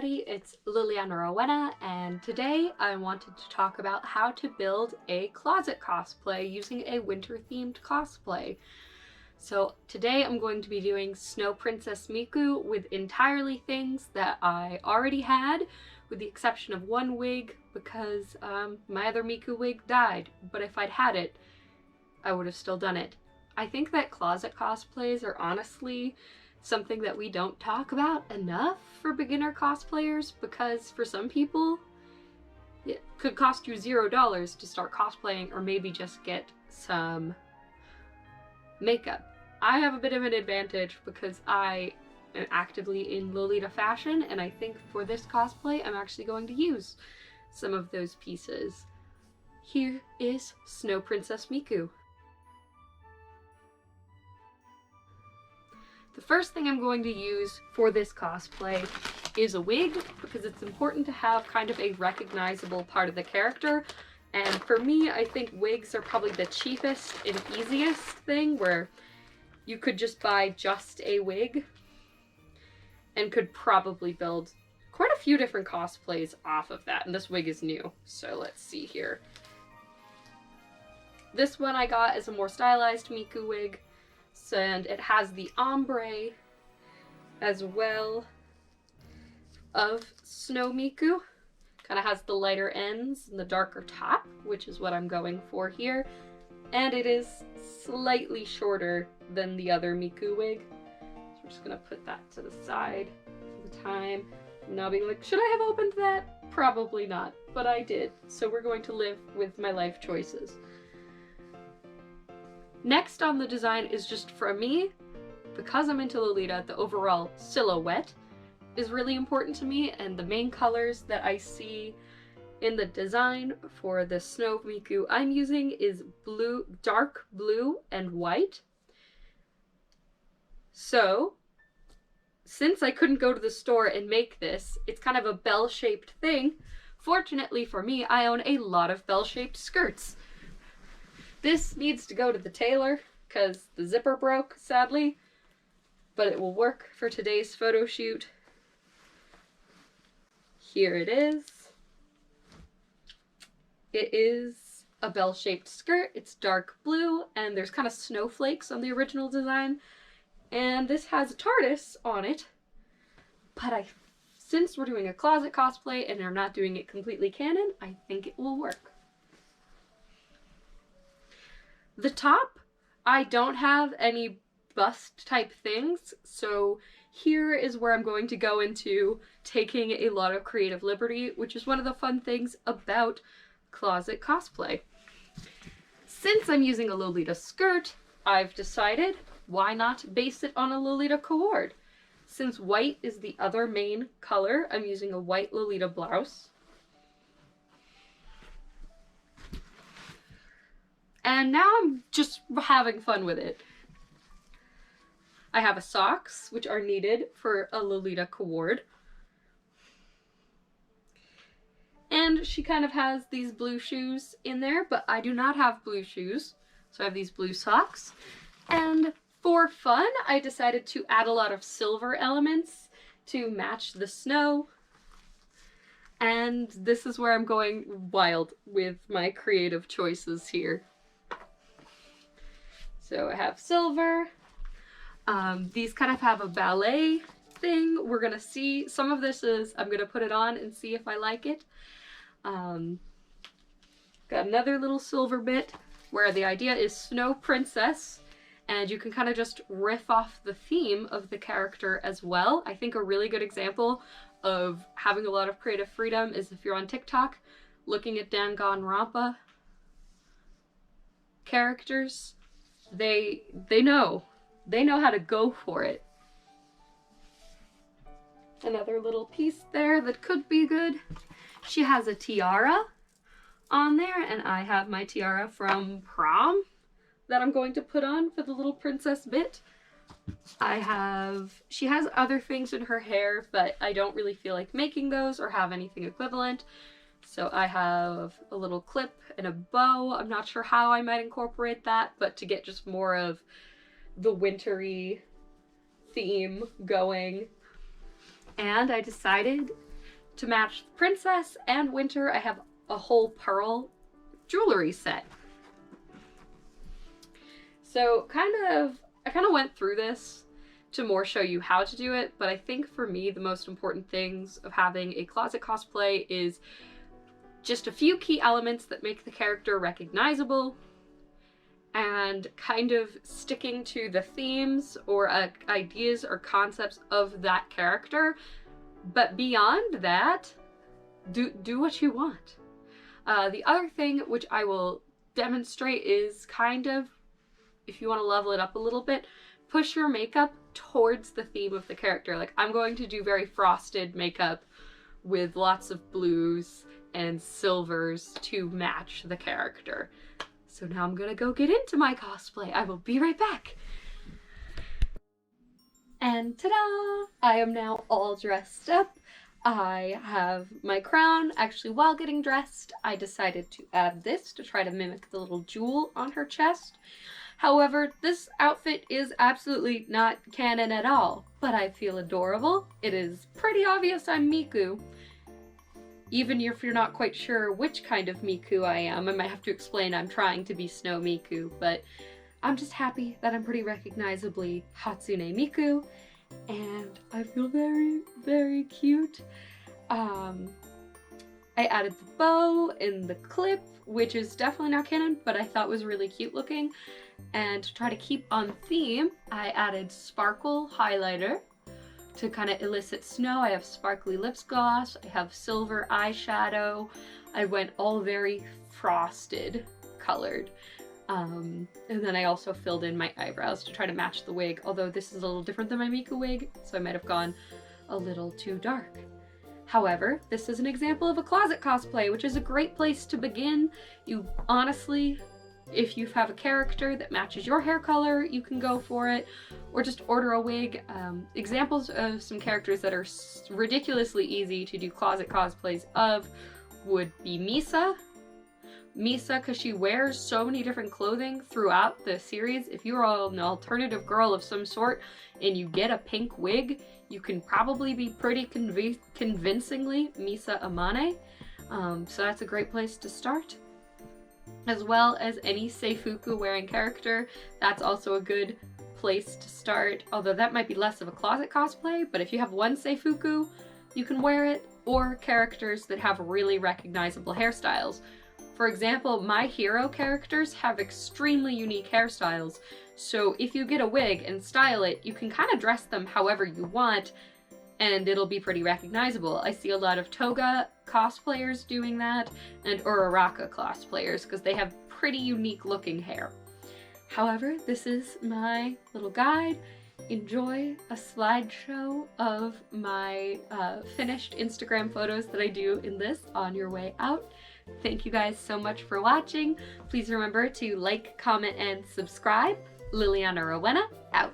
everybody, it's Lilianarowena, and today I wanted to talk about how to build a closet cosplay using a winter-themed cosplay. So today I'm going to be doing Snow Princess Miku with entirely things that I already had, with the exception of one wig because my other Miku wig died, but if I'd had it, I would have still done it. I think that closet cosplays are honestly something that we don't talk about enough for beginner cosplayers, because for some people it could cost you $0 to start cosplaying or maybe just get some makeup. I have a bit of an advantage because I am actively in Lolita fashion, and I think for this cosplay I'm actually going to use some of those pieces. Here is Snow Princess Miku. The first thing I'm going to use for this cosplay is a wig, because it's important to have kind of a recognizable part of the character. And for me, I think wigs are probably the cheapest and easiest thing, where you could just buy just a wig and could probably build quite a few different cosplays off of that. And this wig is new, so let's see here. This one I got is a more stylized Miku wig, and it has the ombre as well of Snow Miku. Kind of has the lighter ends and the darker top, which is what I'm going for here. And it is slightly shorter than the other Miku wig. So we're just gonna put that to the side for the time. And I'll be like, should I have opened that? Probably not, but I did. So we're going to live with my life choices. Next on the design is just for me, because I'm into Lolita, the overall silhouette is really important to me, and the main colors that I see in the design for the Snow Miku I'm using is blue, dark blue and white. So, since I couldn't go to the store and make this, it's kind of a bell-shaped thing. Fortunately for me, I own a lot of bell-shaped skirts. This needs to go to the tailor because the zipper broke, sadly, but it will work for today's photo shoot. Here it is. It is a bell-shaped skirt. It's dark blue, and there's kind of snowflakes on the original design. And this has a TARDIS on it, but since we're doing a closet cosplay and we're not doing it completely canon, I think it will work. The top, I don't have any bust type things, so here is where I'm going to go into taking a lot of creative liberty, which is one of the fun things about closet cosplay. Since I'm using a Lolita skirt, I've decided why not base it on a Lolita cord. Since white is the other main color, I'm using a white Lolita blouse. And now I'm just having fun with it. I have a socks, which are needed for a Lolita cord. And she kind of has these blue shoes in there, but I do not have blue shoes. So I have these blue socks. And for fun, I decided to add a lot of silver elements to match the snow. And this is where I'm going wild with my creative choices here. So I have silver. These kind of have a ballet thing. We're gonna see. Some of this is, I'm gonna put it on and see if I like it. Got another little silver bit where the idea is Snow Princess, and you can kind of just riff off the theme of the character as well. I think a really good example of having a lot of creative freedom is if you're on TikTok looking at Danganronpa characters. They know how to go for it. Another little piece there that could be good. She has a tiara on there, and I have my tiara from prom that I'm going to put on for the little princess bit. She has other things in her hair, but I don't really feel like making those or have anything equivalent. So I have a little clip and a bow. I'm not sure how I might incorporate that, but to get just more of the wintry theme going. And I decided to match Princess and Winter, I have a whole pearl jewelry set. So I kind of went through this to more show you how to do it, but I think for me the most important things of having a closet cosplay is just a few key elements that make the character recognizable, and kind of sticking to the themes or ideas or concepts of that character. But beyond that, do what you want. The other thing which I will demonstrate is kind of, if you want to level it up a little bit, push your makeup towards the theme of the character. Like, I'm going to do very frosted makeup with lots of blues and silvers to match the character. So now I'm gonna go get into my cosplay. I will be right back. And ta-da! I am now all dressed up. I have my crown. Actually, while getting dressed, I decided to add this to try to mimic the little jewel on her chest. However, this outfit is absolutely not canon at all, but I feel adorable. It is pretty obvious I'm Miku. Even if you're not quite sure which kind of Miku I am, I might have to explain I'm trying to be Snow Miku, but I'm just happy that I'm pretty recognizably Hatsune Miku, and I feel very, very cute. I added the bow in the clip, which is definitely not canon, but I thought was really cute looking. And to try to keep on theme, I added sparkle highlighter to kind of elicit snow. I have sparkly lip gloss, I have silver eyeshadow. I went all very frosted colored. And then I also filled in my eyebrows to try to match the wig, although this is a little different than my Miku wig, so I might have gone a little too dark. However, this is an example of a closet cosplay, which is a great place to begin. You honestly, if you have a character that matches your hair color, you can go for it, or just order a wig. Examples of some characters that are ridiculously easy to do closet cosplays of would be Misa. Misa, because she wears so many different clothing throughout the series. If you're an alternative girl of some sort and you get a pink wig, you can probably be pretty convincingly Misa Amane. So that's a great place to start. As well as any Seifuku wearing character, that's also a good place to start. Although that might be less of a closet cosplay, but if you have one Seifuku, you can wear it, or characters that have really recognizable hairstyles. For example, my hero characters have extremely unique hairstyles, so if you get a wig and style it, you can kind of dress them however you want, and it'll be pretty recognizable. I see a lot of Toga cosplayers doing that, and Uraraka cosplayers, because they have pretty unique looking hair. However, this is my little guide. Enjoy a slideshow of my finished Instagram photos that I do in this on your way out. Thank you guys so much for watching. Please remember to like, comment, and subscribe. Liliana Rowena, out.